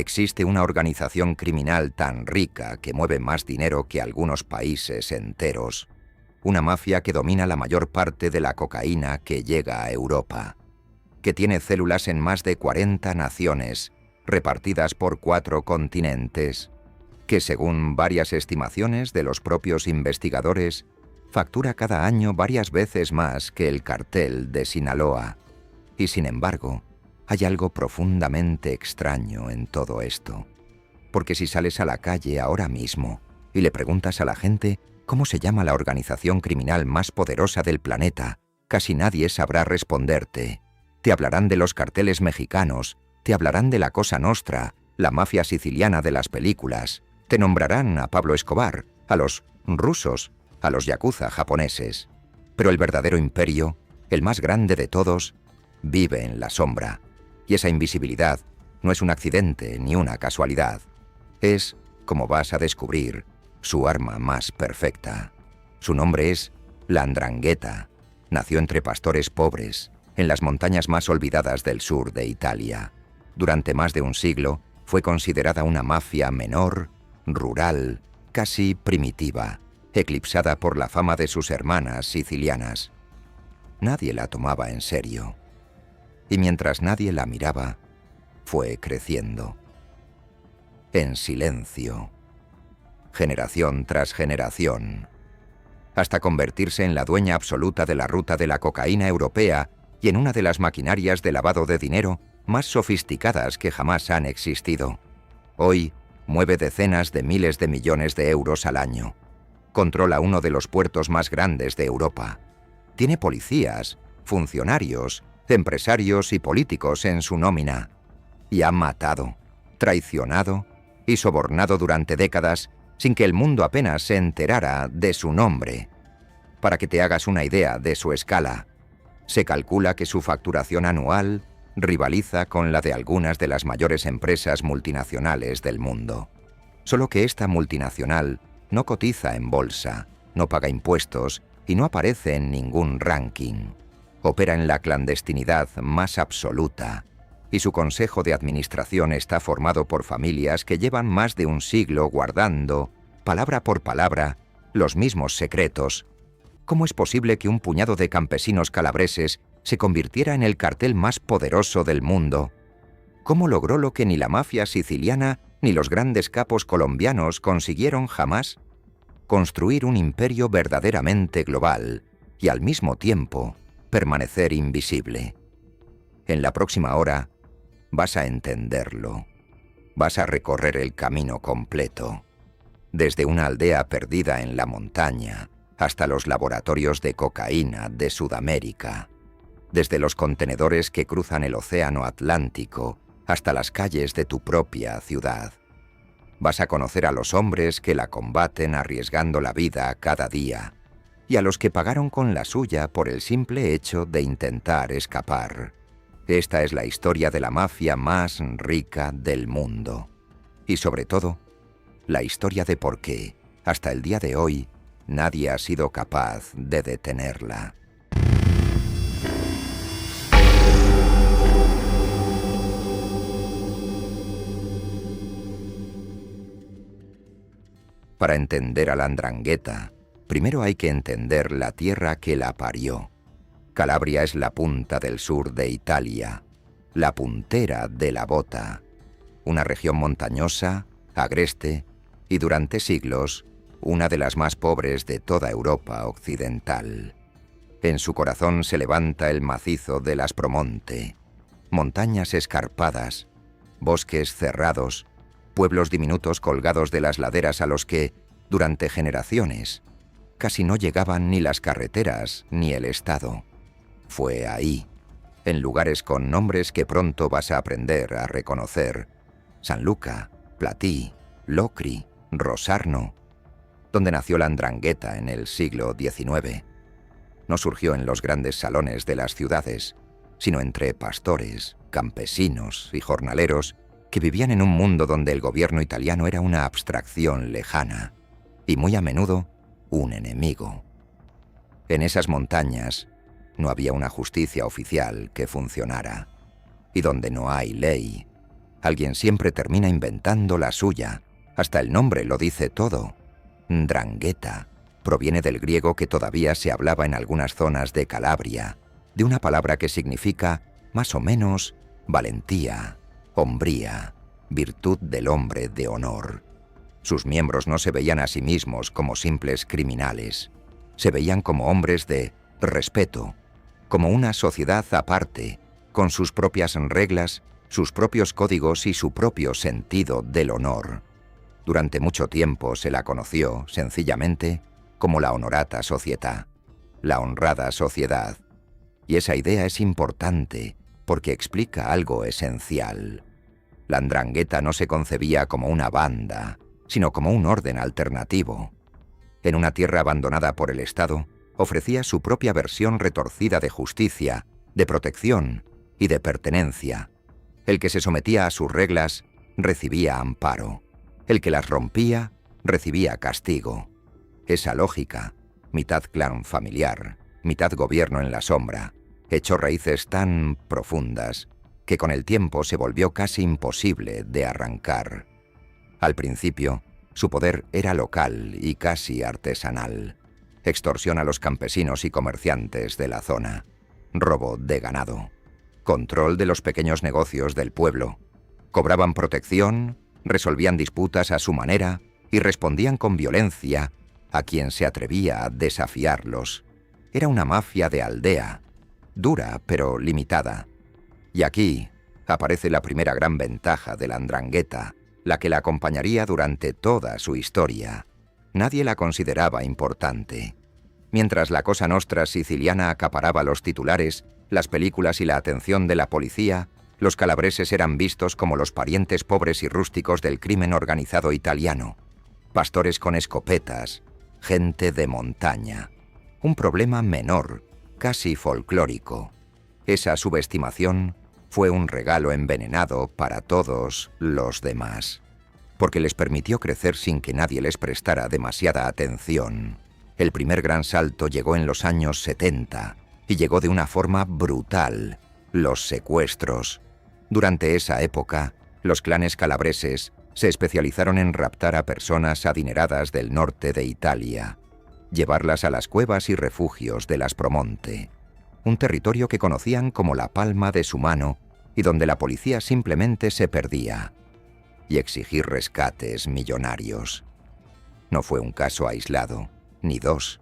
existe una organización criminal tan rica que mueve más dinero que algunos países enteros. Una mafia que domina la mayor parte de la cocaína que llega a Europa, que tiene células en más de 40 naciones, repartidas por 4 continentes, que según varias estimaciones de los propios investigadores, factura cada año varias veces más que el cartel de Sinaloa. Y sin embargo, hay algo profundamente extraño en todo esto. Porque si sales a la calle ahora mismo y le preguntas a la gente cómo se llama la organización criminal más poderosa del planeta, casi nadie sabrá responderte. Te hablarán de los carteles mexicanos, te hablarán de la Cosa Nostra, la mafia siciliana de las películas, te nombrarán a Pablo Escobar, a los rusos, a los yakuza japoneses. Pero el verdadero imperio, el más grande de todos, vive en la sombra. Y esa invisibilidad no es un accidente ni una casualidad. Es, como vas a descubrir, su arma más perfecta. Su nombre es la 'Ndrangheta. Nació entre pastores pobres, en las montañas más olvidadas del sur de Italia. Durante más de un siglo fue considerada una mafia menor, rural, casi primitiva, eclipsada por la fama de sus hermanas sicilianas. Nadie la tomaba en serio. Y mientras nadie la miraba, fue creciendo. En silencio, generación tras generación, hasta convertirse en la dueña absoluta de la ruta de la cocaína europea y en una de las maquinarias de lavado de dinero más sofisticadas que jamás han existido. Hoy mueve decenas de miles de millones de euros al año. Controla uno de los puertos más grandes de Europa. Tiene policías, funcionarios, empresarios y políticos en su nómina. Y ha matado, traicionado y sobornado durante décadas sin que el mundo apenas se enterara de su nombre. Para que te hagas una idea de su escala, se calcula que su facturación anual rivaliza con la de algunas de las mayores empresas multinacionales del mundo. Solo que esta multinacional no cotiza en bolsa, no paga impuestos y no aparece en ningún ranking. Opera en la clandestinidad más absoluta, y su consejo de administración está formado por familias que llevan más de un siglo guardando, palabra por palabra, los mismos secretos. ¿Cómo es posible que un puñado de campesinos calabreses se convirtiera en el cartel más poderoso del mundo? ¿Cómo logró lo que ni la mafia siciliana ni los grandes capos colombianos consiguieron jamás? Construir un imperio verdaderamente global y al mismo tiempo permanecer invisible. En la próxima hora vas a entenderlo. Vas a recorrer el camino completo, desde una aldea perdida en la montaña hasta los laboratorios de cocaína de Sudamérica, desde los contenedores que cruzan el océano Atlántico hasta las calles de tu propia ciudad. Vas a conocer a los hombres que la combaten arriesgando la vida cada día, y a los que pagaron con la suya por el simple hecho de intentar escapar. Esta es la historia de la mafia más rica del mundo. Y sobre todo, la historia de por qué, hasta el día de hoy, nadie ha sido capaz de detenerla. Para entender a la 'Ndrangheta, primero hay que entender la tierra que la parió. Calabria es la punta del sur de Italia, la puntera de la bota, una región montañosa, agreste y durante siglos una de las más pobres de toda Europa occidental. En su corazón se levanta el macizo del Aspromonte, montañas escarpadas, bosques cerrados, pueblos diminutos colgados de las laderas a los que, durante generaciones, casi no llegaban ni las carreteras ni el Estado. Fue ahí, en lugares con nombres que pronto vas a aprender a reconocer: Sanlúcar, Platí, Locri, Rosarno, donde nació la 'Ndrangheta en el siglo XIX. No surgió en los grandes salones de las ciudades, sino entre pastores, campesinos y jornaleros que vivían en un mundo donde el gobierno italiano era una abstracción lejana y muy a menudo un enemigo. En esas montañas no había una justicia oficial que funcionara, y donde no hay ley, Alguien siempre termina inventando la suya. Hasta el nombre lo dice todo. 'Ndrangheta proviene del griego que todavía se hablaba en algunas zonas de Calabria, de una palabra que significa, más o menos, valentía, hombría, virtud del hombre de honor. Sus miembros no se veían a sí mismos como simples criminales. Se veían como hombres de respeto, como una sociedad aparte, con sus propias reglas, sus propios códigos y su propio sentido del honor. Durante mucho tiempo se la conoció, sencillamente, como la honorata società, la honrada sociedad. Y esa idea es importante porque explica algo esencial. La 'Ndrangheta no se concebía como una banda, sino como un orden alternativo. En una tierra abandonada por el Estado, ofrecía su propia versión retorcida de justicia, de protección y de pertenencia. El que se sometía a sus reglas recibía amparo. El que las rompía recibía castigo. Esa lógica, mitad clan familiar, mitad gobierno en la sombra, echó raíces tan profundas que con el tiempo se volvió casi imposible de arrancar. Al principio, su poder era local y casi artesanal. Extorsión a los campesinos y comerciantes de la zona. Robo de ganado. Control de los pequeños negocios del pueblo. Cobraban protección, resolvían disputas a su manera y respondían con violencia a quien se atrevía a desafiarlos. Era una mafia de aldea, dura pero limitada. Y aquí aparece la primera gran ventaja de la 'Ndrangheta, la que la acompañaría durante toda su historia. Nadie la consideraba importante. Mientras la Cosa Nostra siciliana acaparaba los titulares, las películas y la atención de la policía, los calabreses eran vistos como los parientes pobres y rústicos del crimen organizado italiano. Pastores con escopetas, gente de montaña. Un problema menor, casi folclórico. Esa subestimación fue un regalo envenenado para todos los demás, porque les permitió crecer sin que nadie les prestara demasiada atención. El primer gran salto llegó en los años 70 y llegó de una forma brutal: los secuestros. Durante esa época, los clanes calabreses se especializaron en raptar a personas adineradas del norte de Italia, llevarlas a las cuevas y refugios del Aspromonte, un territorio que conocían como la palma de su mano y donde la policía simplemente se perdía, y exigir rescates millonarios. No fue un caso aislado, ni dos.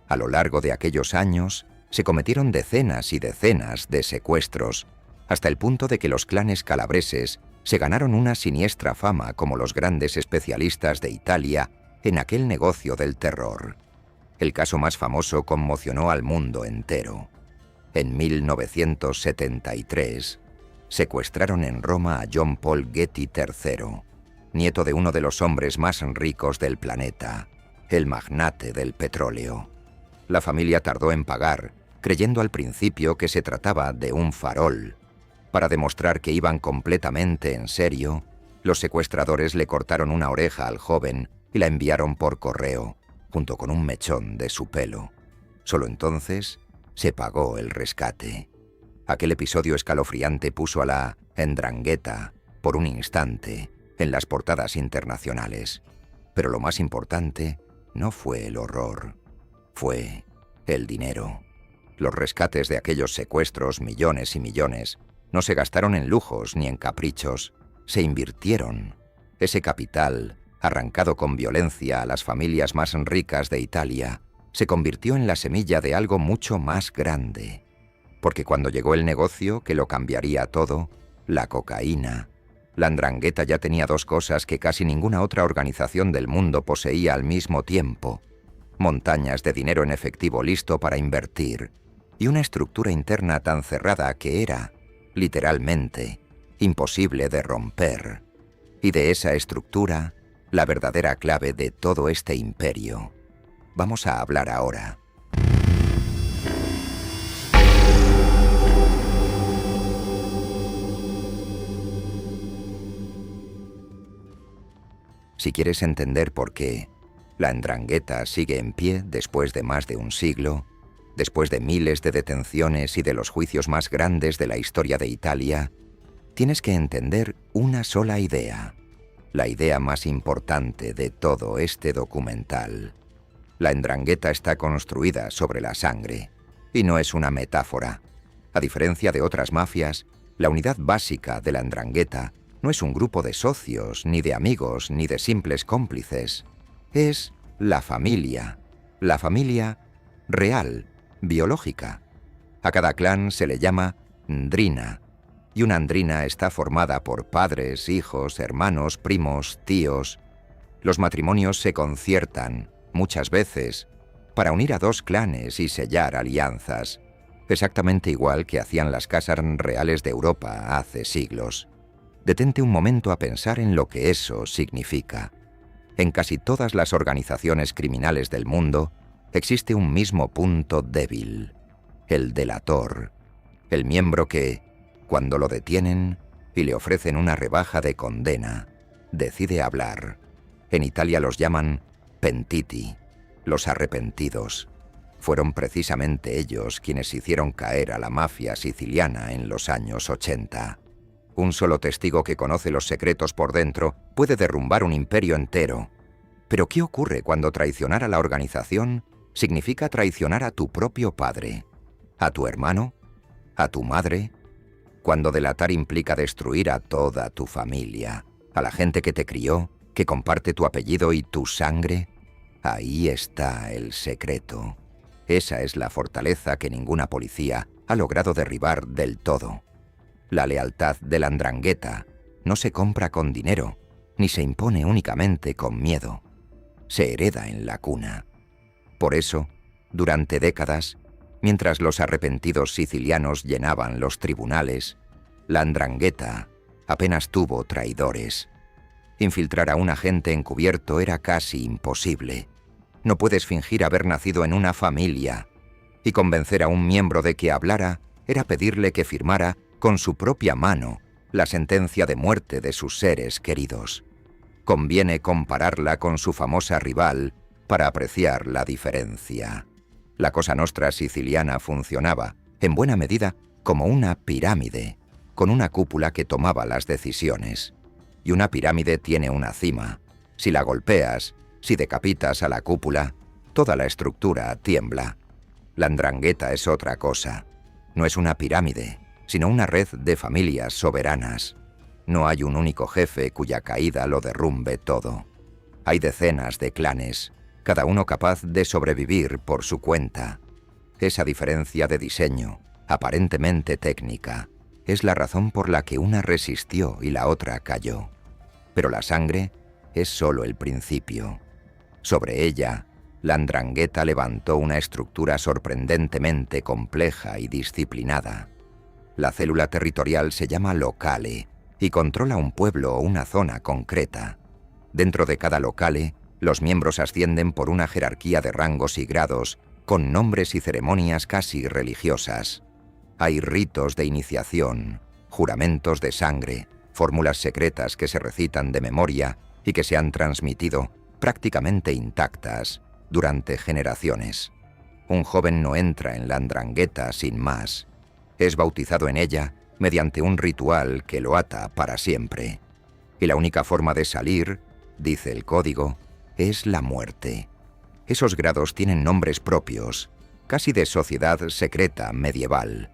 A lo largo de aquellos años se cometieron decenas y decenas de secuestros, hasta el punto de que los clanes calabreses se ganaron una siniestra fama como los grandes especialistas de Italia en aquel negocio del terror. El caso más famoso conmocionó al mundo entero. En 1973, secuestraron en Roma a John Paul Getty III, nieto de uno de los hombres más ricos del planeta, el magnate del petróleo. La familia tardó en pagar, creyendo al principio que se trataba de un farol. Para demostrar que iban completamente en serio, los secuestradores le cortaron una oreja al joven y la enviaron por correo, junto con un mechón de su pelo. Solo entonces se pagó el rescate. Aquel episodio escalofriante puso a la 'Ndrangheta, por un instante, en las portadas internacionales. Pero lo más importante no fue el horror, fue el dinero. Los rescates de aquellos secuestros, millones y millones, no se gastaron en lujos ni en caprichos, se invirtieron. Ese capital, arrancado con violencia a las familias más ricas de Italia, se convirtió en la semilla de algo mucho más grande. Porque cuando llegó el negocio que lo cambiaría todo, la cocaína, la 'Ndrangheta ya tenía dos cosas que casi ninguna otra organización del mundo poseía al mismo tiempo: montañas de dinero en efectivo listo para invertir, y una estructura interna tan cerrada que era, literalmente, imposible de romper. Y de esa estructura, la verdadera clave de todo este imperio. Vamos a hablar ahora. Si quieres entender por qué la 'Ndrangheta sigue en pie después de más de un siglo, después de miles de detenciones y de los juicios más grandes de la historia de Italia, tienes que entender una sola idea, la idea más importante de todo este documental. La 'Ndrangheta está construida sobre la sangre, y no es una metáfora. A diferencia de otras mafias, la unidad básica de la 'Ndrangheta no es un grupo de socios, ni de amigos, ni de simples cómplices. Es la familia real, biológica. A cada clan se le llama ndrina, y una ndrina está formada por padres, hijos, hermanos, primos, tíos. Los matrimonios se conciertan, muchas veces, para unir a dos clanes y sellar alianzas, exactamente igual que hacían las casas reales de Europa hace siglos. Detente un momento a pensar en lo que eso significa. En casi todas las organizaciones criminales del mundo existe un mismo punto débil: el delator, el miembro que, cuando lo detienen y le ofrecen una rebaja de condena, decide hablar. En Italia los llaman pentiti, los arrepentidos. Fueron precisamente ellos quienes hicieron caer a la mafia siciliana en los años 80. Un solo testigo que conoce los secretos por dentro puede derrumbar un imperio entero. Pero ¿qué ocurre cuando traicionar a la organización significa traicionar a tu propio padre, a tu hermano, a tu madre? Cuando delatar implica destruir a toda tu familia, a la gente que te crió, que comparte tu apellido y tu sangre, ahí está el secreto. Esa es la fortaleza que ninguna policía ha logrado derribar del todo. La lealtad de la 'Ndrangheta no se compra con dinero, ni se impone únicamente con miedo. Se hereda en la cuna. Por eso, durante décadas, mientras los arrepentidos sicilianos llenaban los tribunales, la 'Ndrangheta apenas tuvo traidores. Infiltrar a un agente encubierto era casi imposible. No puedes fingir haber nacido en una familia, y convencer a un miembro de que hablara era pedirle que firmara con su propia mano la sentencia de muerte de sus seres queridos. Conviene compararla con su famosa rival para apreciar la diferencia. La Cosa Nostra siciliana funcionaba, en buena medida, como una pirámide, con una cúpula que tomaba las decisiones. Y una pirámide tiene una cima. Si la golpeas, si decapitas a la cúpula, toda la estructura tiembla. La 'Ndrangheta es otra cosa. No es una pirámide, sino una red de familias soberanas. No hay un único jefe cuya caída lo derrumbe todo. Hay decenas de clanes, cada uno capaz de sobrevivir por su cuenta. Esa diferencia de diseño, aparentemente técnica, es la razón por la que una resistió y la otra cayó. Pero la sangre es solo el principio. Sobre ella, la 'Ndrangheta levantó una estructura sorprendentemente compleja y disciplinada. La célula territorial se llama locale y controla un pueblo o una zona concreta. Dentro de cada locale, los miembros ascienden por una jerarquía de rangos y grados, con nombres y ceremonias casi religiosas. Hay ritos de iniciación, juramentos de sangre, fórmulas secretas que se recitan de memoria y que se han transmitido prácticamente intactas durante generaciones. Un joven no entra en la 'Ndrangheta sin más. Es bautizado en ella mediante un ritual que lo ata para siempre. Y la única forma de salir, dice el código, es la muerte. Esos grados tienen nombres propios, casi de sociedad secreta medieval.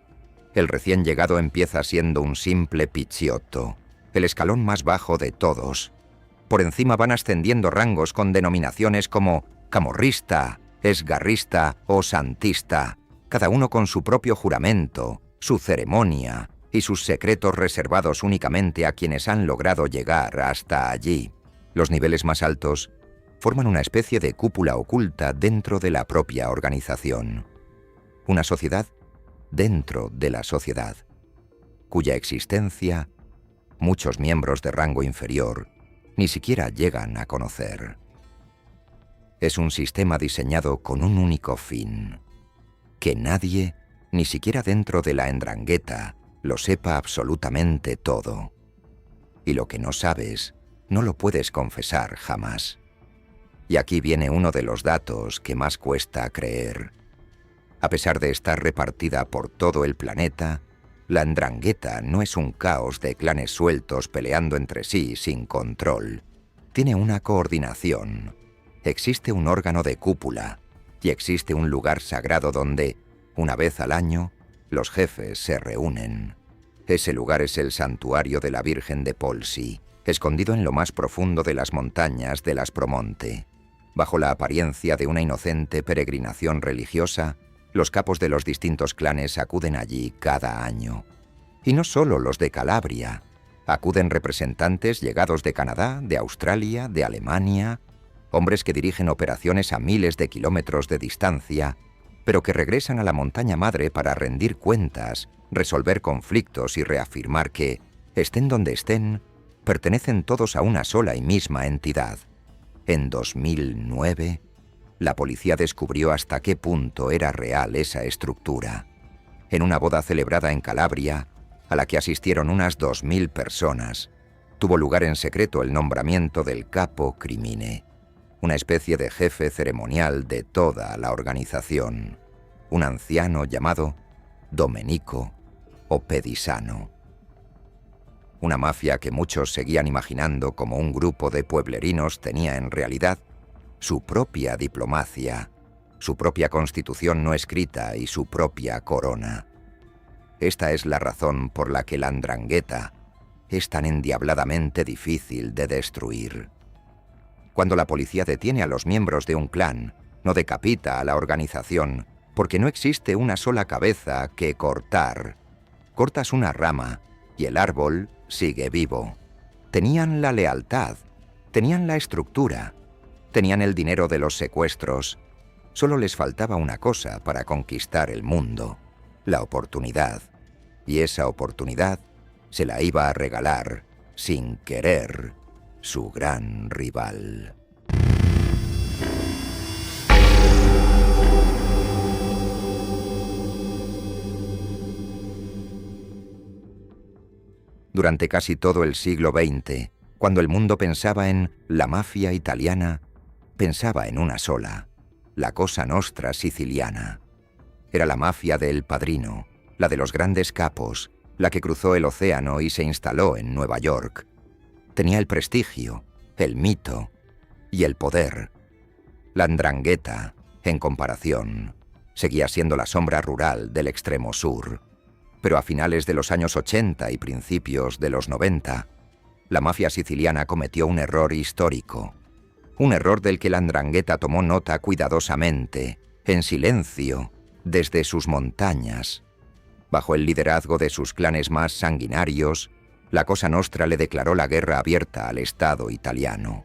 El recién llegado empieza siendo un simple picciotto, el escalón más bajo de todos. Por encima van ascendiendo rangos con denominaciones como camorrista, esgarrista o santista, cada uno con su propio juramento, su ceremonia y sus secretos reservados únicamente a quienes han logrado llegar hasta allí. Los niveles más altos forman una especie de cúpula oculta dentro de la propia organización. Una sociedad dentro de la sociedad, cuya existencia muchos miembros de rango inferior ni siquiera llegan a conocer. Es un sistema diseñado con un único fin: que nadie, ni siquiera dentro de la 'Ndrangheta, lo sepa absolutamente todo. Y lo que no sabes, no lo puedes confesar jamás. Y aquí viene uno de los datos que más cuesta creer. A pesar de estar repartida por todo el planeta, La 'Ndrangheta no es un caos de clanes sueltos peleando entre sí sin control. Tiene una coordinación. Existe un órgano de cúpula y existe un lugar sagrado donde, una vez al año, los jefes se reúnen. Ese lugar es el santuario de la Virgen de Polsi, escondido en lo más profundo de las montañas del Aspromonte. Bajo la apariencia de una inocente peregrinación religiosa, los capos de los distintos clanes acuden allí cada año. Y no solo los de Calabria. Acuden representantes llegados de Canadá, de Australia, de Alemania, hombres que dirigen operaciones a miles de kilómetros de distancia, pero que regresan a la montaña madre para rendir cuentas, resolver conflictos y reafirmar que, estén donde estén, pertenecen todos a una sola y misma entidad. En 2009, la policía descubrió hasta qué punto era real esa estructura. En una boda celebrada en Calabria, a la que asistieron unas 2000 personas, tuvo lugar en secreto el nombramiento del capo crimine, una especie de jefe ceremonial de toda la organización, un anciano llamado Domenico Oppedisano. Una mafia que muchos seguían imaginando como un grupo de pueblerinos tenía en realidad su propia diplomacia, su propia constitución no escrita y su propia corona. Esta es la razón por la que la 'Ndrangheta es tan endiabladamente difícil de destruir. Cuando la policía detiene a los miembros de un clan, no decapita a la organización, porque no existe una sola cabeza que cortar. Cortas una rama y el árbol sigue vivo. Tenían la lealtad, tenían la estructura, tenían el dinero de los secuestros. Solo les faltaba una cosa para conquistar el mundo: la oportunidad. Y esa oportunidad se la iba a regalar, sin querer, su gran rival. Durante casi todo el siglo XX, cuando el mundo pensaba en la mafia italiana, pensaba en una sola: la Cosa Nostra siciliana. Era la mafia de El Padrino, la de los grandes capos, la que cruzó el océano y se instaló en Nueva York. Tenía el prestigio, el mito y el poder. La 'Ndrangheta, en comparación, seguía siendo la sombra rural del extremo sur. Pero a finales de los años 80 y principios de los 90, la mafia siciliana cometió un error histórico. Un error del que la 'Ndrangheta tomó nota cuidadosamente, en silencio, desde sus montañas. Bajo el liderazgo de sus clanes más sanguinarios, la Cosa Nostra le declaró la guerra abierta al Estado italiano.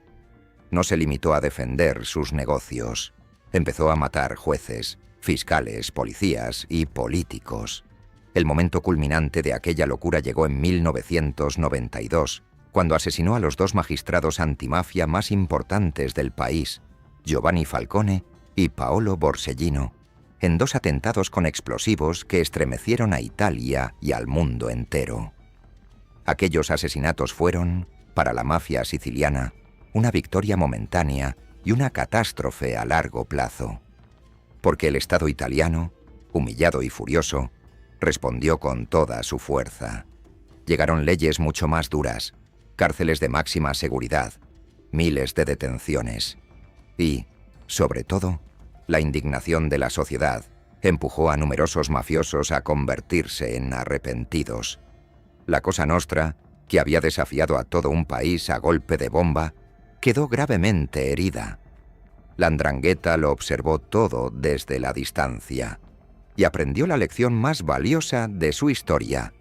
No se limitó a defender sus negocios. Empezó a matar jueces, fiscales, policías y políticos. El momento culminante de aquella locura llegó en 1992, cuando asesinó a los dos magistrados antimafia más importantes del país, Giovanni Falcone y Paolo Borsellino, en dos atentados con explosivos que estremecieron a Italia y al mundo entero. Aquellos asesinatos fueron, para la mafia siciliana, una victoria momentánea y una catástrofe a largo plazo. Porque el Estado italiano, humillado y furioso, respondió con toda su fuerza. Llegaron leyes mucho más duras, cárceles de máxima seguridad, miles de detenciones y, sobre todo, la indignación de la sociedad empujó a numerosos mafiosos a convertirse en arrepentidos. La Cosa Nostra, que había desafiado a todo un país a golpe de bomba, quedó gravemente herida. La 'Ndrangheta lo observó todo desde la distancia y aprendió la lección más valiosa de su historia.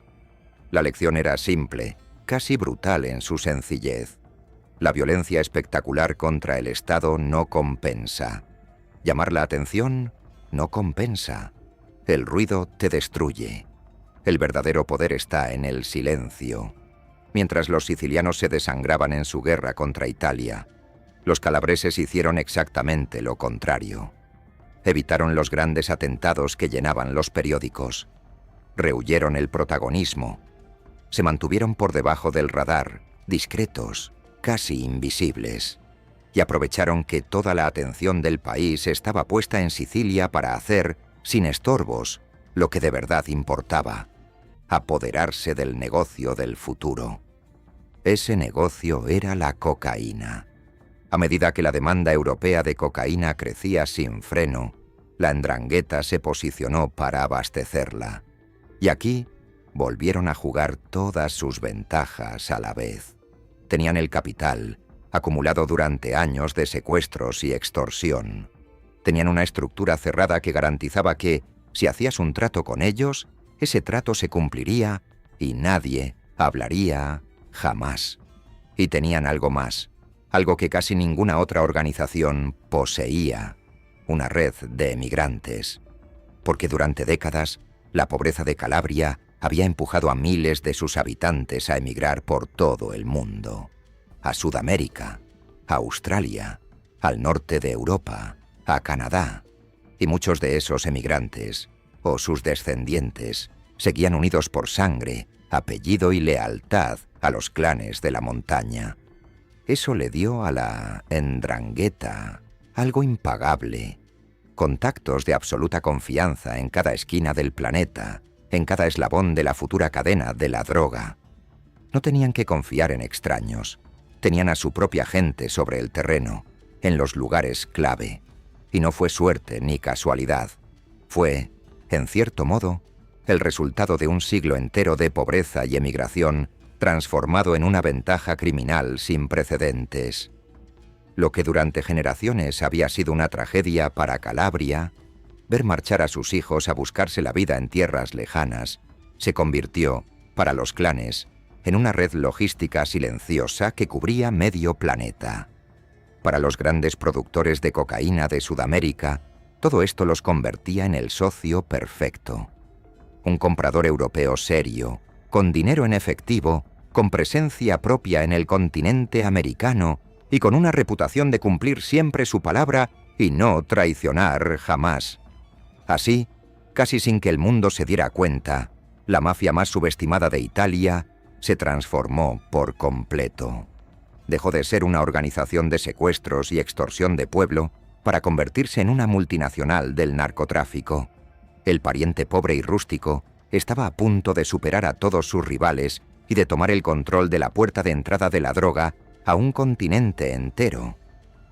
La lección era simple, casi brutal en su sencillez. La violencia espectacular contra el Estado no compensa. Llamar la atención no compensa. El ruido te destruye. El verdadero poder está en el silencio. Mientras los sicilianos se desangraban en su guerra contra Italia, los calabreses hicieron exactamente lo contrario. Evitaron los grandes atentados que llenaban los periódicos. Rehuyeron el protagonismo. Se mantuvieron por debajo del radar, discretos, casi invisibles. Y aprovecharon que toda la atención del país estaba puesta en Sicilia para hacer, sin estorbos, lo que de verdad importaba: apoderarse del negocio del futuro. Ese negocio era la cocaína. A medida que la demanda europea de cocaína crecía sin freno, la 'Ndrangheta se posicionó para abastecerla. Y aquí volvieron a jugar todas sus ventajas a la vez. Tenían el capital, acumulado durante años de secuestros y extorsión. Tenían una estructura cerrada que garantizaba que, si hacías un trato con ellos, ese trato se cumpliría y nadie hablaría jamás. Y tenían algo más, algo que casi ninguna otra organización poseía: una red de emigrantes. Porque durante décadas, la pobreza de Calabria había empujado a miles de sus habitantes a emigrar por todo el mundo. A Sudamérica, a Australia, al norte de Europa, a Canadá. Y muchos de esos emigrantes, o sus descendientes, seguían unidos por sangre, apellido y lealtad a los clanes de la montaña. Eso le dio a la 'Ndrangheta algo impagable: contactos de absoluta confianza en cada esquina del planeta, en cada eslabón de la futura cadena de la droga. No tenían que confiar en extraños. Tenían a su propia gente sobre el terreno, en los lugares clave. Y no fue suerte ni casualidad. Fue, en cierto modo, el resultado de un siglo entero de pobreza y emigración transformado en una ventaja criminal sin precedentes. Lo que durante generaciones había sido una tragedia para Calabria, ver marchar a sus hijos a buscarse la vida en tierras lejanas, se convirtió, para los clanes, en una red logística silenciosa que cubría medio planeta. Para los grandes productores de cocaína de Sudamérica, todo esto los convertía en el socio perfecto. Un comprador europeo serio, con dinero en efectivo, con presencia propia en el continente americano y con una reputación de cumplir siempre su palabra y no traicionar jamás. Así, casi sin que el mundo se diera cuenta, la mafia más subestimada de Italia se transformó por completo. Dejó de ser una organización de secuestros y extorsión de pueblo para convertirse en una multinacional del narcotráfico. El pariente pobre y rústico estaba a punto de superar a todos sus rivales y de tomar el control de la puerta de entrada de la droga a un continente entero.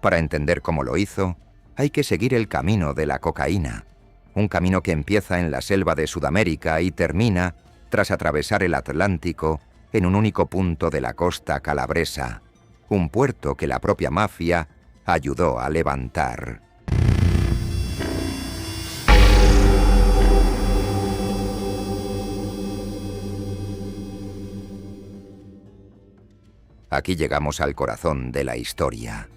Para entender cómo lo hizo, hay que seguir el camino de la cocaína, un camino que empieza en la selva de Sudamérica y termina, tras atravesar el Atlántico, en un único punto de la costa calabresa, un puerto que la propia mafia ayudó a levantar. Aquí llegamos al corazón de la historia,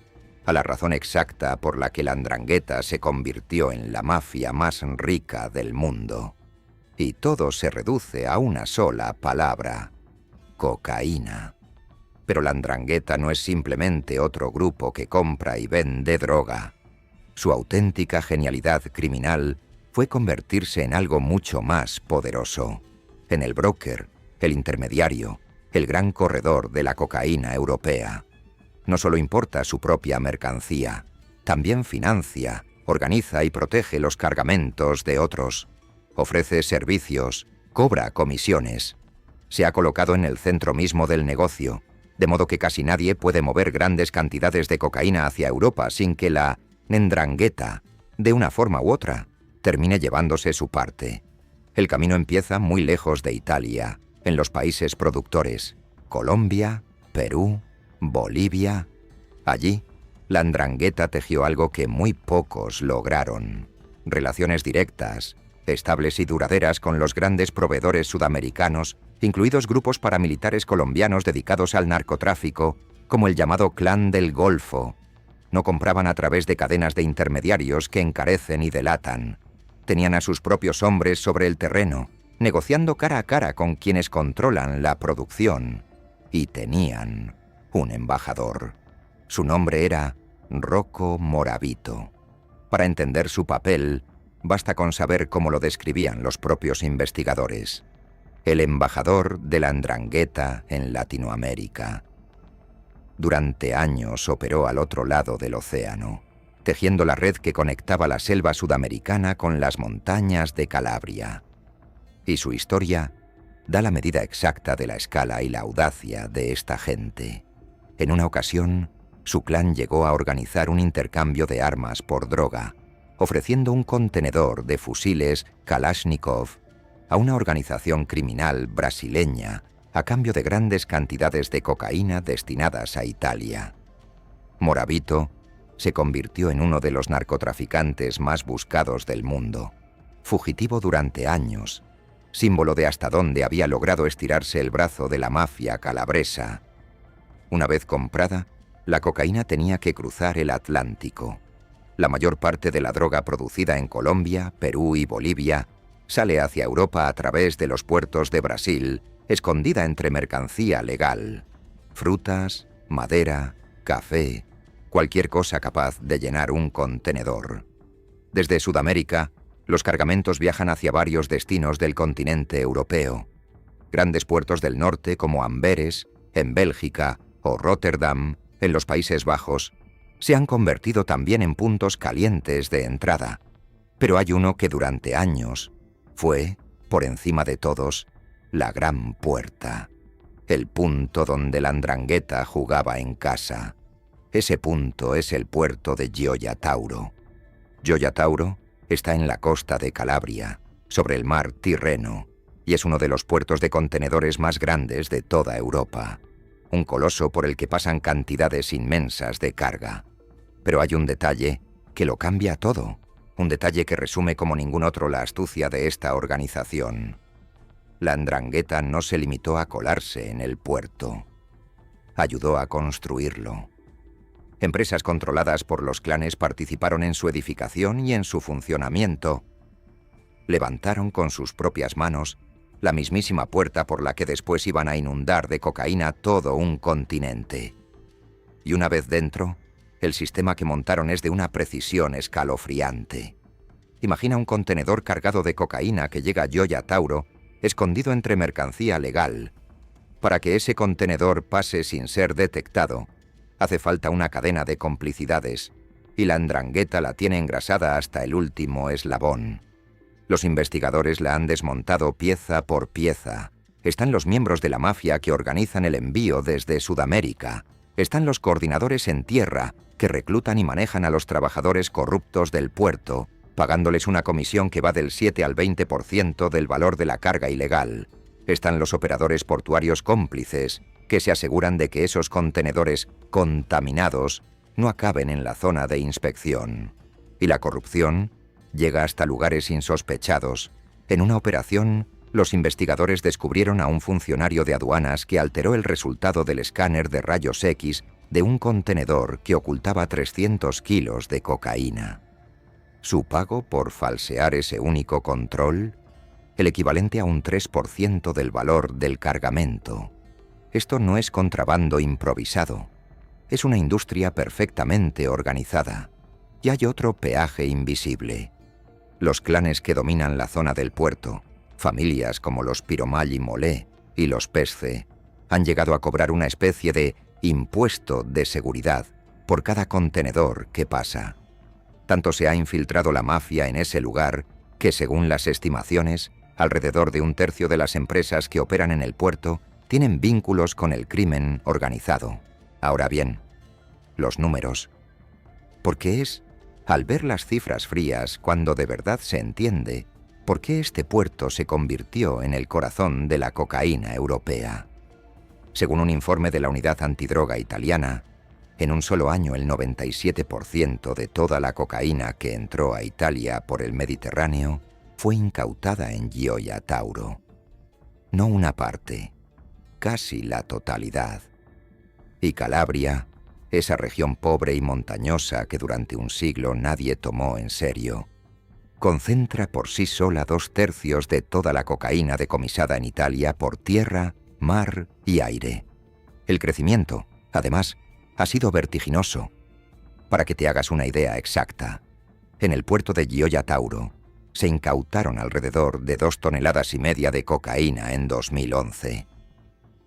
a la razón exacta por la que la 'Ndrangheta se convirtió en la mafia más rica del mundo. Y todo se reduce a una sola palabra: cocaína. Pero la 'Ndrangheta no es simplemente otro grupo que compra y vende droga. Su auténtica genialidad criminal fue convertirse en algo mucho más poderoso, en el broker, el intermediario, el gran corredor de la cocaína europea. No solo importa su propia mercancía, también financia, organiza y protege los cargamentos de otros. Ofrece servicios, cobra comisiones. Se ha colocado en el centro mismo del negocio, de modo que casi nadie puede mover grandes cantidades de cocaína hacia Europa sin que la 'Ndrangheta, de una forma u otra, termine llevándose su parte. El camino empieza muy lejos de Italia, en los países productores: Colombia, Perú, Bolivia. Allí, la 'Ndrangheta tejió algo que muy pocos lograron: relaciones directas, estables y duraderas con los grandes proveedores sudamericanos, incluidos grupos paramilitares colombianos dedicados al narcotráfico, como el llamado Clan del Golfo. No compraban a través de cadenas de intermediarios que encarecen y delatan. Tenían a sus propios hombres sobre el terreno, negociando cara a cara con quienes controlan la producción. Y tenían un embajador. Su nombre era Rocco Moravito. Para entender su papel, basta con saber cómo lo describían los propios investigadores: el embajador de la 'Ndrangheta en Latinoamérica. Durante años operó al otro lado del océano, tejiendo la red que conectaba la selva sudamericana con las montañas de Calabria. Y su historia da la medida exacta de la escala y la audacia de esta gente. En una ocasión, su clan llegó a organizar un intercambio de armas por droga, ofreciendo un contenedor de fusiles Kalashnikov a una organización criminal brasileña a cambio de grandes cantidades de cocaína destinadas a Italia. Morabito se convirtió en uno de los narcotraficantes más buscados del mundo, fugitivo durante años, símbolo de hasta dónde había logrado estirarse el brazo de la mafia calabresa. Una vez comprada, la cocaína tenía que cruzar el Atlántico. La mayor parte de la droga producida en Colombia, Perú y Bolivia sale hacia Europa a través de los puertos de Brasil, escondida entre mercancía legal. Frutas, madera, café, cualquier cosa capaz de llenar un contenedor. Desde Sudamérica, los cargamentos viajan hacia varios destinos del continente europeo. Grandes puertos del norte como Amberes, en Bélgica, o Rotterdam, en los Países Bajos, se han convertido también en puntos calientes de entrada. Pero hay uno que durante años fue, por encima de todos, la Gran Puerta, el punto donde la 'Ndrangheta jugaba en casa. Ese punto es el puerto de Gioia Tauro. Gioia Tauro está en la costa de Calabria, sobre el mar Tirreno, y es uno de los puertos de contenedores más grandes de toda Europa. Un coloso por el que pasan cantidades inmensas de carga. Pero hay un detalle que lo cambia todo, un detalle que resume como ningún otro la astucia de esta organización. La 'Ndrangheta no se limitó a colarse en el puerto. Ayudó a construirlo. Empresas controladas por los clanes participaron en su edificación y en su funcionamiento. Levantaron con sus propias manos la mismísima puerta por la que después iban a inundar de cocaína todo un continente. Y una vez dentro, el sistema que montaron es de una precisión escalofriante. Imagina un contenedor cargado de cocaína que llega a Gioia Tauro, escondido entre mercancía legal. Para que ese contenedor pase sin ser detectado, hace falta una cadena de complicidades, y la 'Ndrangheta la tiene engrasada hasta el último eslabón. Los investigadores la han desmontado pieza por pieza. Están los miembros de la mafia que organizan el envío desde Sudamérica. Están los coordinadores en tierra que reclutan y manejan a los trabajadores corruptos del puerto, pagándoles una comisión que va del 7 al 20% del valor de la carga ilegal. Están los operadores portuarios cómplices que se aseguran de que esos contenedores contaminados no acaben en la zona de inspección. Y la corrupción llega hasta lugares insospechados. En una operación, los investigadores descubrieron a un funcionario de aduanas que alteró el resultado del escáner de rayos X de un contenedor que ocultaba 300 kilos de cocaína. Su pago por falsear ese único control, el equivalente a un 3% del valor del cargamento. Esto no es contrabando improvisado, es una industria perfectamente organizada. Y hay otro peaje invisible. Los clanes que dominan la zona del puerto, familias como los Piromal y Molé y los Pesce, han llegado a cobrar una especie de impuesto de seguridad por cada contenedor que pasa. Tanto se ha infiltrado la mafia en ese lugar que, según las estimaciones, alrededor de un tercio de las empresas que operan en el puerto tienen vínculos con el crimen organizado. Ahora bien, los números. Porque es al ver las cifras frías cuando de verdad se entiende por qué este puerto se convirtió en el corazón de la cocaína europea. Según un informe de la Unidad Antidroga italiana, en un solo año el 97% de toda la cocaína que entró a Italia por el Mediterráneo fue incautada en Gioia Tauro. No una parte, casi la totalidad. Y Calabria, esa región pobre y montañosa que durante un siglo nadie tomó en serio, concentra por sí sola 2/3 de toda la cocaína decomisada en Italia por tierra, mar y aire. El crecimiento, además, ha sido vertiginoso. Para que te hagas una idea exacta, en el puerto de Gioia Tauro se incautaron alrededor de 2,5 toneladas de cocaína en 2011.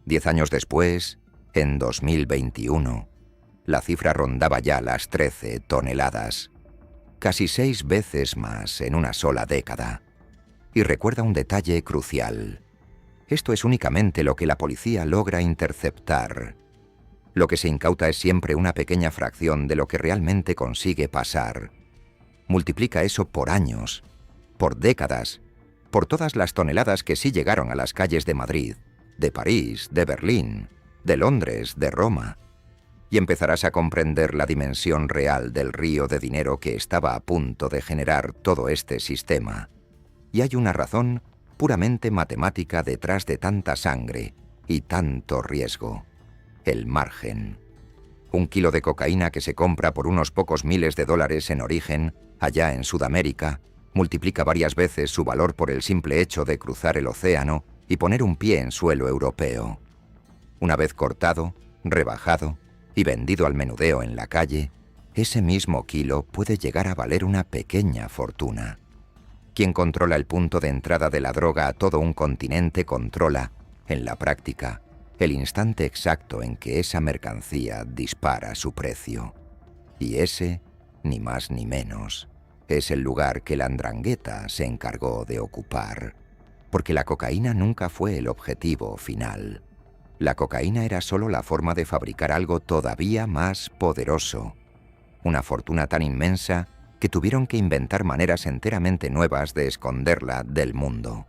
10 años después, en 2021, la cifra rondaba ya las 13 toneladas. Casi 6 veces más en una sola década. Y recuerda un detalle crucial. Esto es únicamente lo que la policía logra interceptar. Lo que se incauta es siempre una pequeña fracción de lo que realmente consigue pasar. Multiplica eso por años, por décadas, por todas las toneladas que sí llegaron a las calles de Madrid, de París, de Berlín, de Londres, de Roma, y empezarás a comprender la dimensión real del río de dinero que estaba a punto de generar todo este sistema. Y hay una razón puramente matemática detrás de tanta sangre y tanto riesgo: el margen. Un kilo de cocaína que se compra por unos pocos miles de dólares en origen, allá en Sudamérica, multiplica varias veces su valor por el simple hecho de cruzar el océano y poner un pie en suelo europeo. Una vez cortado, rebajado y vendido al menudeo en la calle, ese mismo kilo puede llegar a valer una pequeña fortuna. Quien controla el punto de entrada de la droga a todo un continente controla, en la práctica, el instante exacto en que esa mercancía dispara su precio. Y ese, ni más ni menos, es el lugar que la 'Ndrangheta se encargó de ocupar. Porque la cocaína nunca fue el objetivo final. La cocaína era solo la forma de fabricar algo todavía más poderoso. Una fortuna tan inmensa que tuvieron que inventar maneras enteramente nuevas de esconderla del mundo.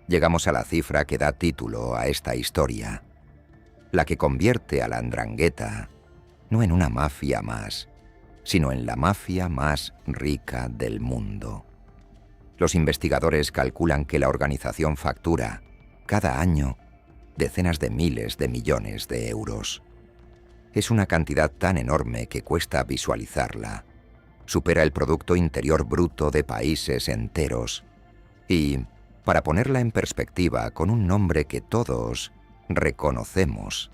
Llegamos a la cifra que da título a esta historia, la que convierte a la 'Ndrangheta no en una mafia más, sino en la mafia más rica del mundo. Los investigadores calculan que la organización factura, cada año, decenas de miles de millones de euros. Es una cantidad tan enorme que cuesta visualizarla. Supera el Producto Interior Bruto de países enteros. Y, para ponerla en perspectiva con un nombre que todos reconocemos,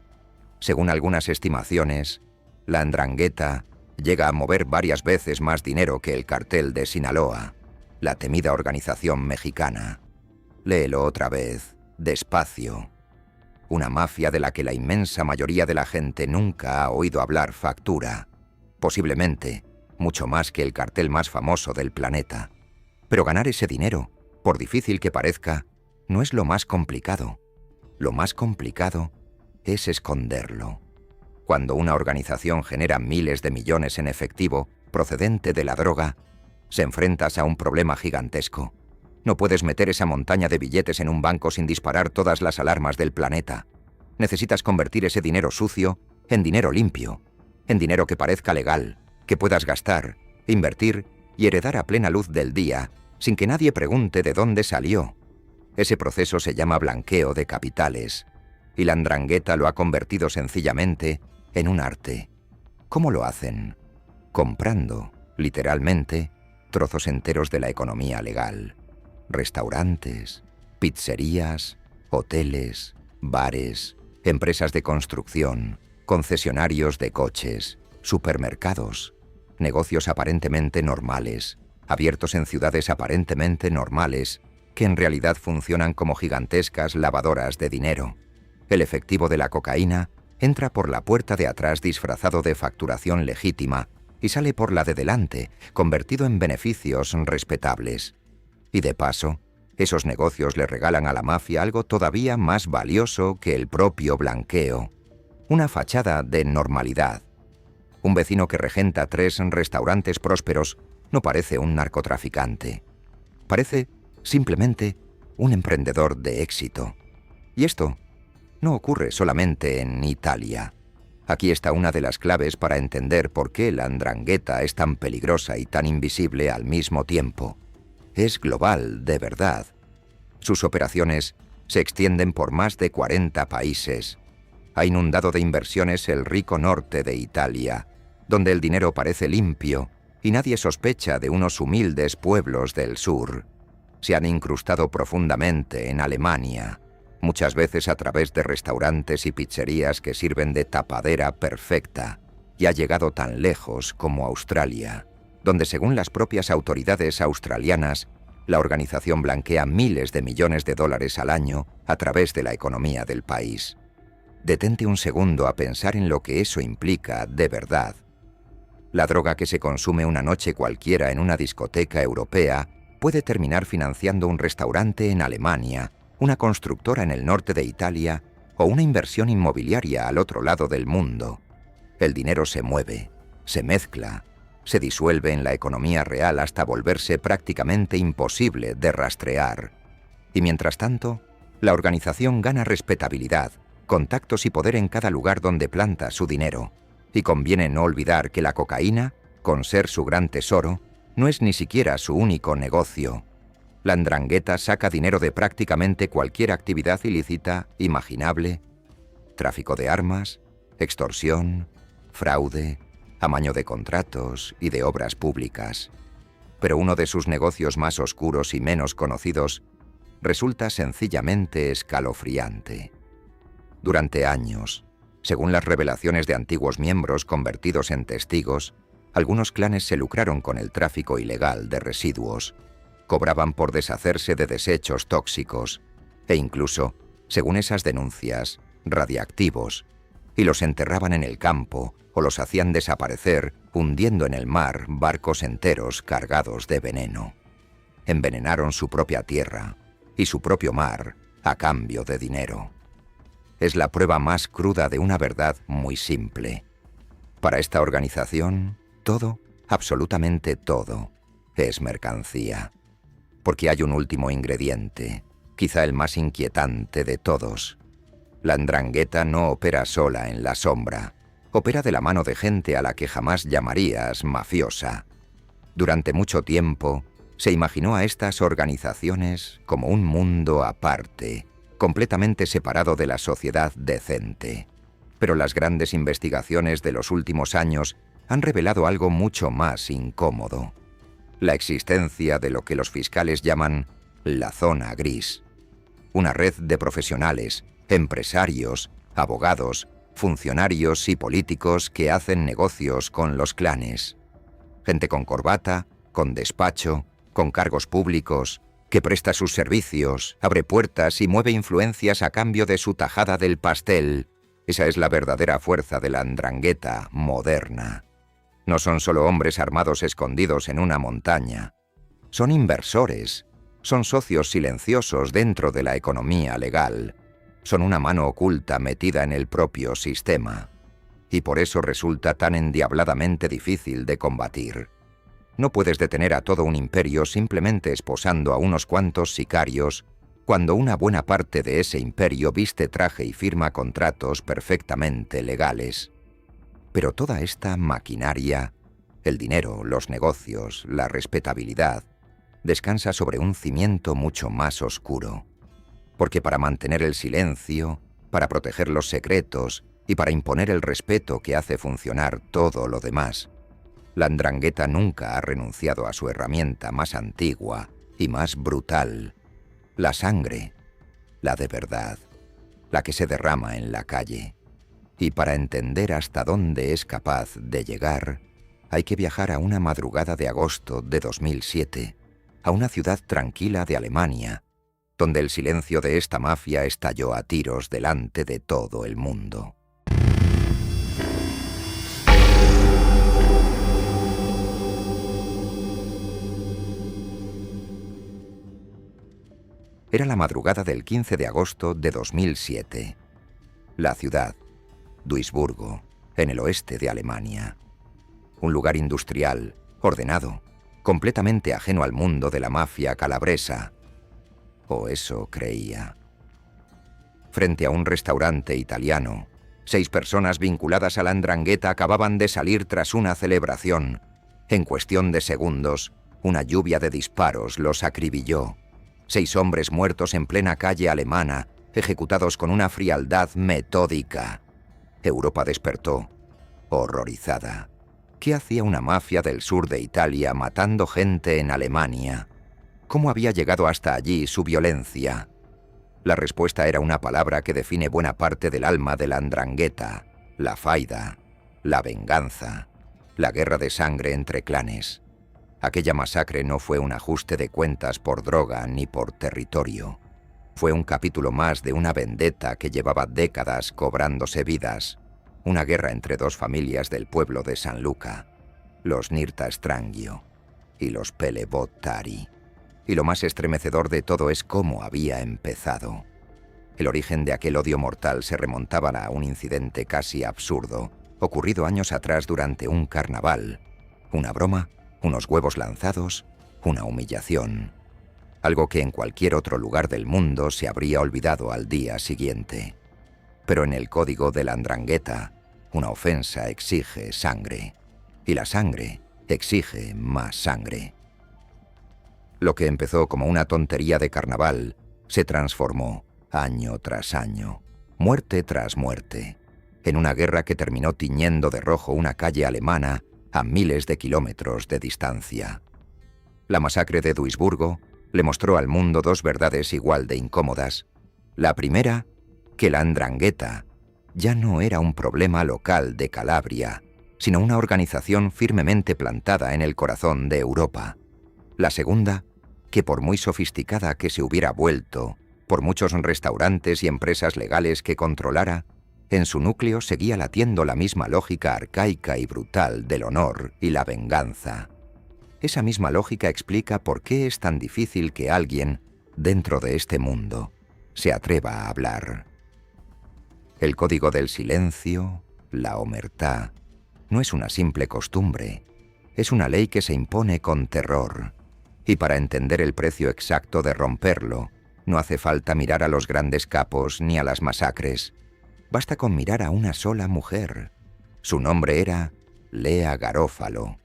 según algunas estimaciones, la 'Ndrangheta llega a mover varias veces más dinero que el cartel de Sinaloa, la temida organización mexicana. Léelo otra vez, despacio. Una mafia de la que la inmensa mayoría de la gente nunca ha oído hablar factura, posiblemente mucho más que el cartel más famoso del planeta. Pero ganar ese dinero, por difícil que parezca, no es lo más complicado. Lo más complicado es esconderlo. Cuando una organización genera miles de millones en efectivo procedente de la droga, se enfrentas a un problema gigantesco. No puedes meter esa montaña de billetes en un banco sin disparar todas las alarmas del planeta. Necesitas convertir ese dinero sucio en dinero limpio, en dinero que parezca legal, que puedas gastar, invertir y heredar a plena luz del día, sin que nadie pregunte de dónde salió. Ese proceso se llama blanqueo de capitales, y la 'Ndrangheta lo ha convertido sencillamente en un arte. ¿Cómo lo hacen? Comprando, literalmente, trozos enteros de la economía legal. Restaurantes, pizzerías, hoteles, bares, empresas de construcción, concesionarios de coches, supermercados, negocios aparentemente normales, abiertos en ciudades aparentemente normales, que en realidad funcionan como gigantescas lavadoras de dinero. El efectivo de la cocaína entra por la puerta de atrás disfrazado de facturación legítima y sale por la de delante, convertido en beneficios respetables. Y de paso, esos negocios le regalan a la mafia algo todavía más valioso que el propio blanqueo: una fachada de normalidad. Un vecino que regenta 3 restaurantes prósperos no parece un narcotraficante. Parece simplemente un emprendedor de éxito. Y esto no ocurre solamente en Italia. Aquí está una de las claves para entender por qué la 'Ndrangheta es tan peligrosa y tan invisible al mismo tiempo. Es global, de verdad. Sus operaciones se extienden por más de 40 países. Ha inundado de inversiones el rico norte de Italia, donde el dinero parece limpio y nadie sospecha de unos humildes pueblos del sur. Se han incrustado profundamente en Alemania, muchas veces a través de restaurantes y pizzerías que sirven de tapadera perfecta, y ha llegado tan lejos como Australia, donde según las propias autoridades australianas, la organización blanquea miles de millones de dólares al año a través de la economía del país. Detente un segundo a pensar en lo que eso implica de verdad. La droga que se consume una noche cualquiera en una discoteca europea puede terminar financiando un restaurante en Alemania, una constructora en el norte de Italia o una inversión inmobiliaria al otro lado del mundo. El dinero se mueve, se mezcla, se disuelve en la economía real hasta volverse prácticamente imposible de rastrear. Y mientras tanto, la organización gana respetabilidad, contactos y poder en cada lugar donde planta su dinero. Y conviene no olvidar que la cocaína, con ser su gran tesoro, no es ni siquiera su único negocio. La 'Ndrangheta saca dinero de prácticamente cualquier actividad ilícita imaginable: tráfico de armas, extorsión, fraude, amaño de contratos y de obras públicas. Pero uno de sus negocios más oscuros y menos conocidos resulta sencillamente escalofriante. Durante años, según las revelaciones de antiguos miembros convertidos en testigos, algunos clanes se lucraron con el tráfico ilegal de residuos, cobraban por deshacerse de desechos tóxicos e incluso, según esas denuncias, radiactivos, y los enterraban en el campo o los hacían desaparecer hundiendo en el mar barcos enteros cargados de veneno. Envenenaron su propia tierra y su propio mar a cambio de dinero. Es la prueba más cruda de una verdad muy simple. Para esta organización, todo, absolutamente todo, es mercancía. Porque hay un último ingrediente, quizá el más inquietante de todos. La 'Ndrangheta no opera sola en la sombra. Opera de la mano de gente a la que jamás llamarías mafiosa. Durante mucho tiempo, se imaginó a estas organizaciones como un mundo aparte, completamente separado de la sociedad decente. Pero las grandes investigaciones de los últimos años han revelado algo mucho más incómodo: la existencia de lo que los fiscales llaman la zona gris. Una red de profesionales, empresarios, abogados, funcionarios y políticos que hacen negocios con los clanes. Gente con corbata, con despacho, con cargos públicos, que presta sus servicios, abre puertas y mueve influencias a cambio de su tajada del pastel. Esa es la verdadera fuerza de la 'Ndrangheta moderna. No son solo hombres armados escondidos en una montaña. Son inversores, son socios silenciosos dentro de la economía legal. Son una mano oculta metida en el propio sistema. Y por eso resulta tan endiabladamente difícil de combatir. No puedes detener a todo un imperio simplemente esposando a unos cuantos sicarios, cuando una buena parte de ese imperio viste traje y firma contratos perfectamente legales. Pero toda esta maquinaria, el dinero, los negocios, la respetabilidad, descansa sobre un cimiento mucho más oscuro. Porque para mantener el silencio, para proteger los secretos y para imponer el respeto que hace funcionar todo lo demás, la 'Ndrangheta nunca ha renunciado a su herramienta más antigua y más brutal: la sangre, la de verdad, la que se derrama en la calle. Y para entender hasta dónde es capaz de llegar, hay que viajar a una madrugada de agosto de 2007, a una ciudad tranquila de Alemania, donde el silencio de esta mafia estalló a tiros delante de todo el mundo. Era la madrugada del 15 de agosto de 2007. La ciudad, Duisburgo, en el oeste de Alemania. Un lugar industrial, ordenado, completamente ajeno al mundo de la mafia calabresa. O eso creía. Frente a un restaurante italiano, 6 personas vinculadas a la 'Ndrangheta acababan de salir tras una celebración. En cuestión de segundos, una lluvia de disparos los acribilló. 6 hombres muertos en plena calle alemana, ejecutados con una frialdad metódica. Europa despertó, horrorizada. ¿Qué hacía una mafia del sur de Italia matando gente en Alemania? ¿Cómo había llegado hasta allí su violencia? La respuesta era una palabra que define buena parte del alma de la 'Ndrangheta: la faida, la venganza, la guerra de sangre entre clanes. Aquella masacre no fue un ajuste de cuentas por droga ni por territorio. Fue un capítulo más de una vendetta que llevaba décadas cobrándose vidas, una guerra entre dos familias del pueblo de San Luca, los Nirta Strangio y los Pelebot Tari. Y lo más estremecedor de todo es cómo había empezado. El origen de aquel odio mortal se remontaba a un incidente casi absurdo, ocurrido años atrás durante un carnaval. Una broma, unos huevos lanzados, una humillación. Algo que en cualquier otro lugar del mundo se habría olvidado al día siguiente. Pero en el código de la 'Ndrangheta, una ofensa exige sangre. Y la sangre exige más sangre. Lo que empezó como una tontería de carnaval se transformó, año tras año, muerte tras muerte, en una guerra que terminó tiñendo de rojo una calle alemana a miles de kilómetros de distancia. La masacre de Duisburgo le mostró al mundo dos verdades igual de incómodas. La primera, que la 'Ndrangheta ya no era un problema local de Calabria, sino una organización firmemente plantada en el corazón de Europa. La segunda, que por muy sofisticada que se hubiera vuelto, por muchos restaurantes y empresas legales que controlara, en su núcleo seguía latiendo la misma lógica arcaica y brutal del honor y la venganza. Esa misma lógica explica por qué es tan difícil que alguien, dentro de este mundo, se atreva a hablar. El código del silencio, la omertá, no es una simple costumbre, es una ley que se impone con terror. Y para entender el precio exacto de romperlo, no hace falta mirar a los grandes capos ni a las masacres. Basta con mirar a una sola mujer. Su nombre era Lea Garófalo.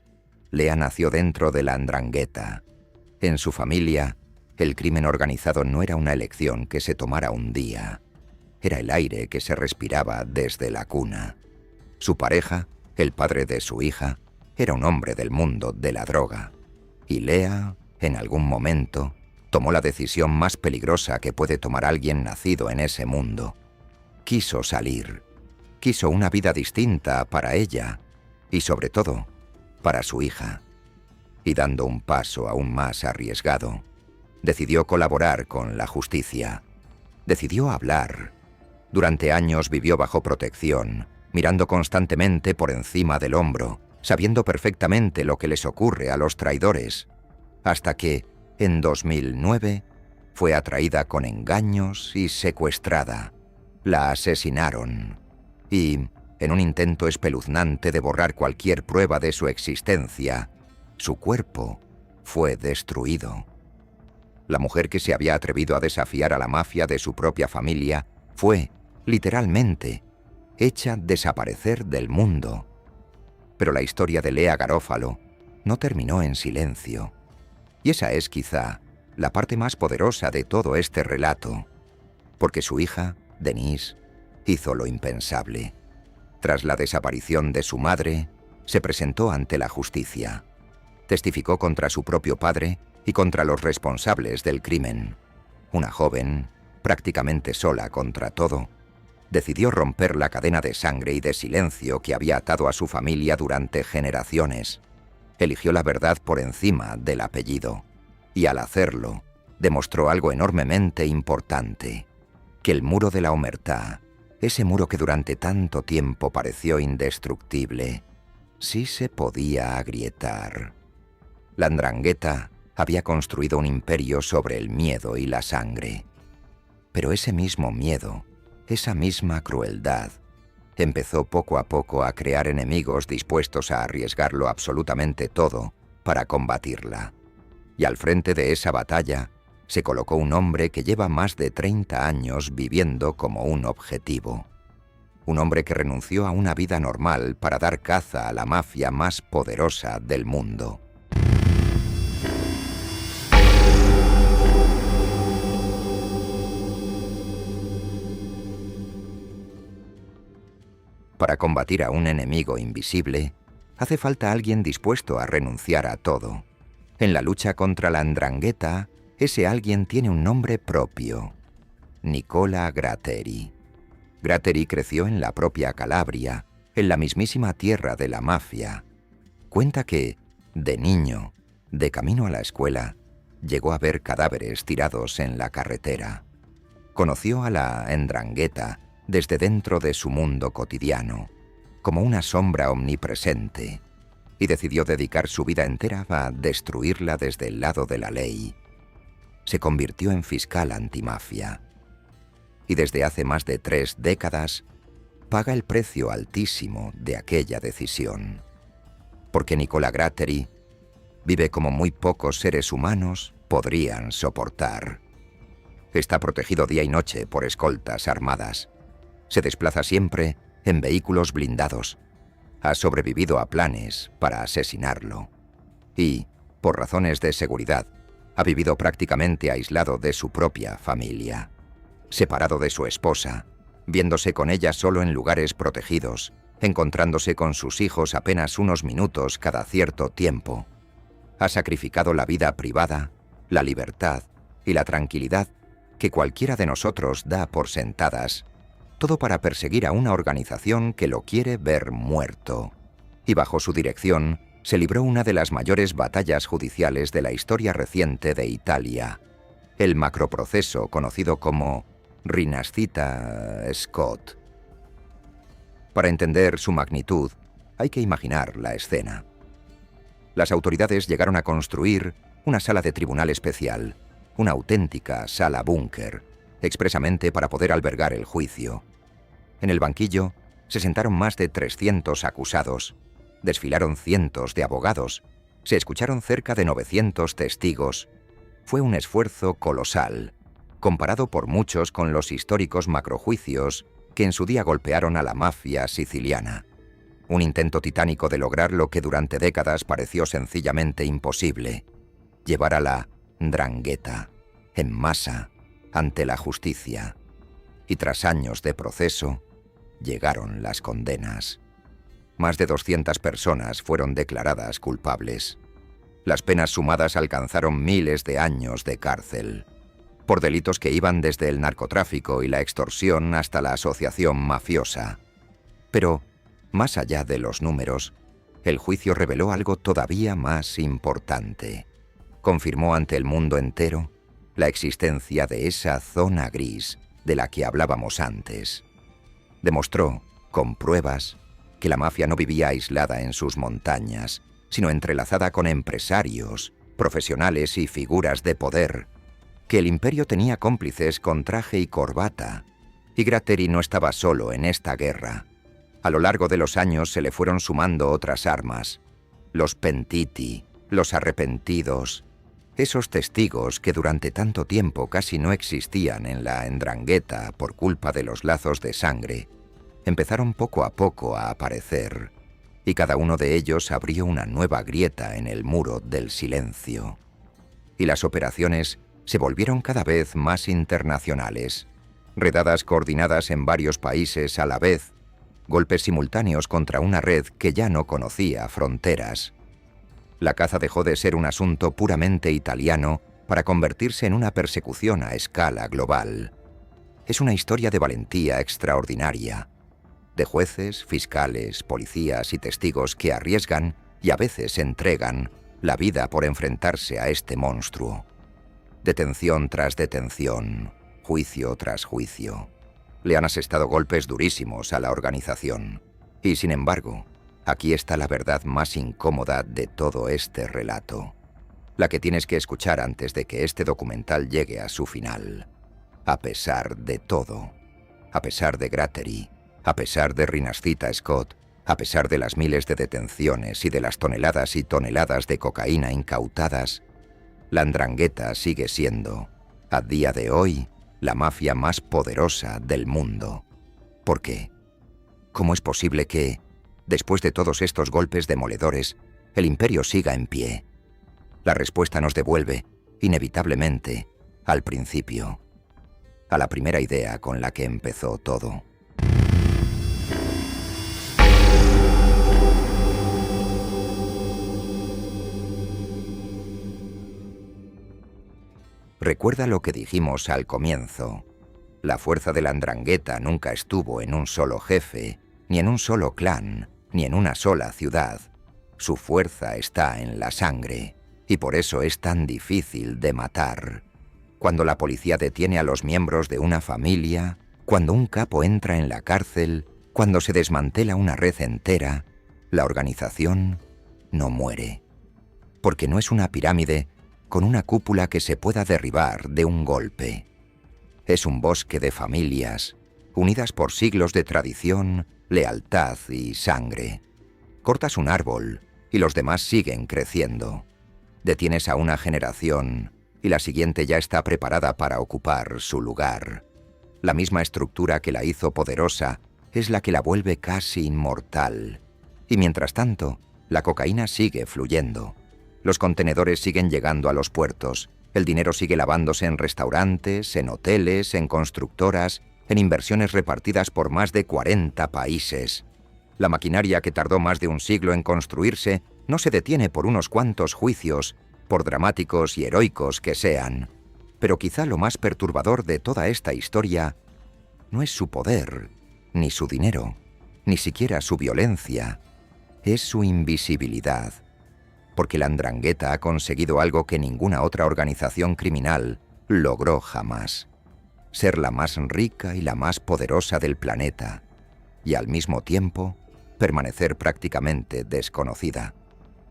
Lea nació dentro de la 'Ndrangheta. En su familia, el crimen organizado no era una elección que se tomara un día. Era el aire que se respiraba desde la cuna. Su pareja, el padre de su hija, era un hombre del mundo de la droga. Y Lea, en algún momento, tomó la decisión más peligrosa que puede tomar alguien nacido en ese mundo. Quiso salir. Quiso una vida distinta para ella y, sobre todo, para su hija. Y dando un paso aún más arriesgado, decidió colaborar con la justicia. Decidió hablar. Durante años vivió bajo protección, mirando constantemente por encima del hombro, sabiendo perfectamente lo que les ocurre a los traidores, hasta que, en 2009, fue atraída con engaños y secuestrada. La asesinaron y, en un intento espeluznante de borrar cualquier prueba de su existencia, su cuerpo fue destruido. La mujer que se había atrevido a desafiar a la mafia de su propia familia fue, literalmente, hecha desaparecer del mundo. Pero la historia de Lea Garófalo no terminó en silencio. Y esa es quizá la parte más poderosa de todo este relato, porque su hija, Denise, hizo lo impensable. Tras la desaparición de su madre, se presentó ante la justicia. Testificó contra su propio padre y contra los responsables del crimen. Una joven, prácticamente sola contra todo, decidió romper la cadena de sangre y de silencio que había atado a su familia durante generaciones. Eligió la verdad por encima del apellido, y al hacerlo, demostró algo enormemente importante, que el muro de la omertá, ese muro que durante tanto tiempo pareció indestructible, sí se podía agrietar. La 'Ndrangheta había construido un imperio sobre el miedo y la sangre. Pero ese mismo miedo, esa misma crueldad, empezó poco a poco a crear enemigos dispuestos a arriesgarlo absolutamente todo para combatirla. Y al frente de esa batalla se colocó un hombre que lleva más de 30 años viviendo como un objetivo. Un hombre que renunció a una vida normal para dar caza a la mafia más poderosa del mundo. Para combatir a un enemigo invisible, hace falta alguien dispuesto a renunciar a todo. En la lucha contra la 'Ndrangheta, ese alguien tiene un nombre propio: Nicola Gratteri. Gratteri creció en la propia Calabria, en la mismísima tierra de la mafia. Cuenta que, de niño, de camino a la escuela, llegó a ver cadáveres tirados en la carretera. Conoció a la 'Ndrangheta desde dentro de su mundo cotidiano, como una sombra omnipresente, y decidió dedicar su vida entera a destruirla desde el lado de la ley. Se convirtió en fiscal antimafia. Y desde hace más de 3 décadas paga el precio altísimo de aquella decisión. Porque Nicola Gratteri vive como muy pocos seres humanos podrían soportar. Está protegido día y noche por escoltas armadas. Se desplaza siempre en vehículos blindados. Ha sobrevivido a planes para asesinarlo. Y, por razones de seguridad, ha vivido prácticamente aislado de su propia familia. Separado de su esposa, viéndose con ella solo en lugares protegidos, encontrándose con sus hijos apenas unos minutos cada cierto tiempo. Ha sacrificado la vida privada, la libertad y la tranquilidad que cualquiera de nosotros da por sentadas, todo para perseguir a una organización que lo quiere ver muerto. Y bajo su dirección se libró una de las mayores batallas judiciales de la historia reciente de Italia, el macroproceso conocido como Rinascita Scott. Para entender su magnitud, hay que imaginar la escena. Las autoridades llegaron a construir una sala de tribunal especial, una auténtica sala búnker, expresamente para poder albergar el juicio. En el banquillo se sentaron más de 300 acusados, desfilaron cientos de abogados, se escucharon cerca de 900 testigos. Fue un esfuerzo colosal, comparado por muchos con los históricos macrojuicios que en su día golpearon a la mafia siciliana. Un intento titánico de lograr lo que durante décadas pareció sencillamente imposible: llevar a la 'Ndrangheta en masa ante la justicia. Y tras años de proceso, llegaron las condenas. Más de 200 personas fueron declaradas culpables. Las penas sumadas alcanzaron miles de años de cárcel, por delitos que iban desde el narcotráfico y la extorsión hasta la asociación mafiosa. Pero, más allá de los números, el juicio reveló algo todavía más importante. Confirmó ante el mundo entero la existencia de esa zona gris de la que hablábamos antes. Demostró, con pruebas, que la mafia no vivía aislada en sus montañas, sino entrelazada con empresarios, profesionales y figuras de poder, que el imperio tenía cómplices con traje y corbata, y Gratteri no estaba solo en esta guerra. A lo largo de los años se le fueron sumando otras armas: los pentiti, los arrepentidos, esos testigos que durante tanto tiempo casi no existían en la 'Ndrangheta por culpa de los lazos de sangre, empezaron poco a poco a aparecer, y cada uno de ellos abrió una nueva grieta en el muro del silencio. Y las operaciones se volvieron cada vez más internacionales, redadas coordinadas en varios países a la vez, golpes simultáneos contra una red que ya no conocía fronteras. La caza dejó de ser un asunto puramente italiano para convertirse en una persecución a escala global. Es una historia de valentía extraordinaria, de jueces, fiscales, policías y testigos que arriesgan y a veces entregan la vida por enfrentarse a este monstruo. Detención tras detención, juicio tras juicio. Le han asestado golpes durísimos a la organización. Y sin embargo, aquí está la verdad más incómoda de todo este relato, la que tienes que escuchar antes de que este documental llegue a su final. A pesar de todo, a pesar de Gratteri, a pesar de Rinascita Scott, a pesar de las miles de detenciones y de las toneladas y toneladas de cocaína incautadas, la 'Ndrangheta sigue siendo, a día de hoy, la mafia más poderosa del mundo. ¿Por qué? ¿Cómo es posible que, después de todos estos golpes demoledores, el imperio siga en pie? La respuesta nos devuelve, inevitablemente, al principio, a la primera idea con la que empezó todo. Recuerda lo que dijimos al comienzo. La fuerza de la 'Ndrangheta nunca estuvo en un solo jefe, ni en un solo clan, ni en una sola ciudad. Su fuerza está en la sangre, y por eso es tan difícil de matar. cuando la policía detiene a los miembros de una familia, cuando un capo entra en la cárcel, cuando se desmantela una red entera, la organización no muere. Porque no es una pirámide con una cúpula que se pueda derribar de un golpe. Es un bosque de familias, unidas por siglos de tradición, lealtad y sangre. Cortas un árbol y los demás siguen creciendo. Detienes a una generación y la siguiente ya está preparada para ocupar su lugar. La misma estructura que la hizo poderosa es la que la vuelve casi inmortal. Y mientras tanto, la cocaína sigue fluyendo. Los contenedores siguen llegando a los puertos. El dinero sigue lavándose en restaurantes, en hoteles, en constructoras, en inversiones repartidas por más de 40 países. La maquinaria que tardó más de un siglo en construirse no se detiene por unos cuantos juicios, por dramáticos y heroicos que sean. Pero quizá lo más perturbador de toda esta historia no es su poder, ni su dinero, ni siquiera su violencia. Es su invisibilidad. Porque la 'Ndrangheta ha conseguido algo que ninguna otra organización criminal logró jamás. Ser la más rica y la más poderosa del planeta, y al mismo tiempo permanecer prácticamente desconocida.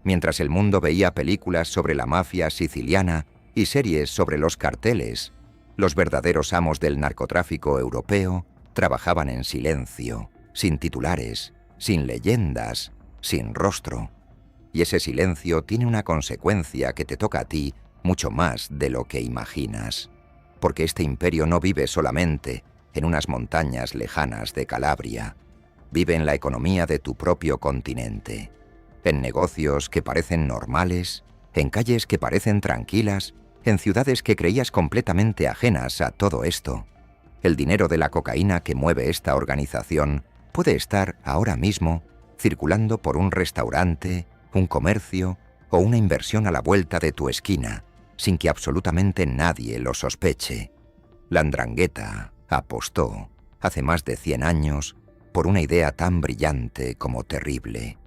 Mientras el mundo veía películas sobre la mafia siciliana y series sobre los carteles, los verdaderos amos del narcotráfico europeo trabajaban en silencio, sin titulares, sin leyendas, sin rostro. Y ese silencio tiene una consecuencia que te toca a ti mucho más de lo que imaginas. Porque este imperio no vive solamente en unas montañas lejanas de Calabria. Vive en la economía de tu propio continente. En negocios que parecen normales, en calles que parecen tranquilas, en ciudades que creías completamente ajenas a todo esto. El dinero de la cocaína que mueve esta organización puede estar ahora mismo circulando por un restaurante, un comercio o una inversión a la vuelta de tu esquina, sin que absolutamente nadie lo sospeche. La 'Ndrangheta apostó, hace más de 100 años, por una idea tan brillante como terrible,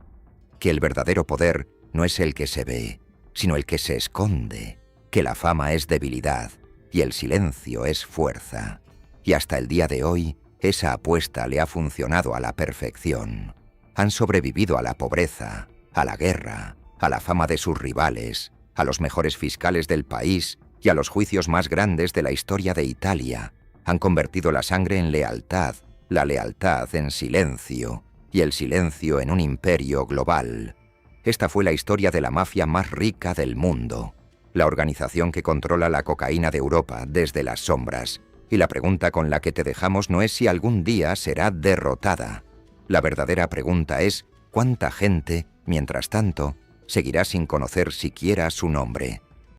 que el verdadero poder no es el que se ve, sino el que se esconde, que la fama es debilidad y el silencio es fuerza. Y hasta el día de hoy, esa apuesta le ha funcionado a la perfección. Han sobrevivido a la pobreza, a la guerra, a la fama de sus rivales, a los mejores fiscales del país y a los juicios más grandes de la historia de Italia. Han convertido la sangre en lealtad, la lealtad en silencio y el silencio en un imperio global. Esta fue la historia de la mafia más rica del mundo, la organización que controla la cocaína de Europa desde las sombras. Y la pregunta con la que te dejamos no es si algún día será derrotada. La verdadera pregunta es ¿cuánta gente, mientras tanto, seguirá sin conocer siquiera su nombre?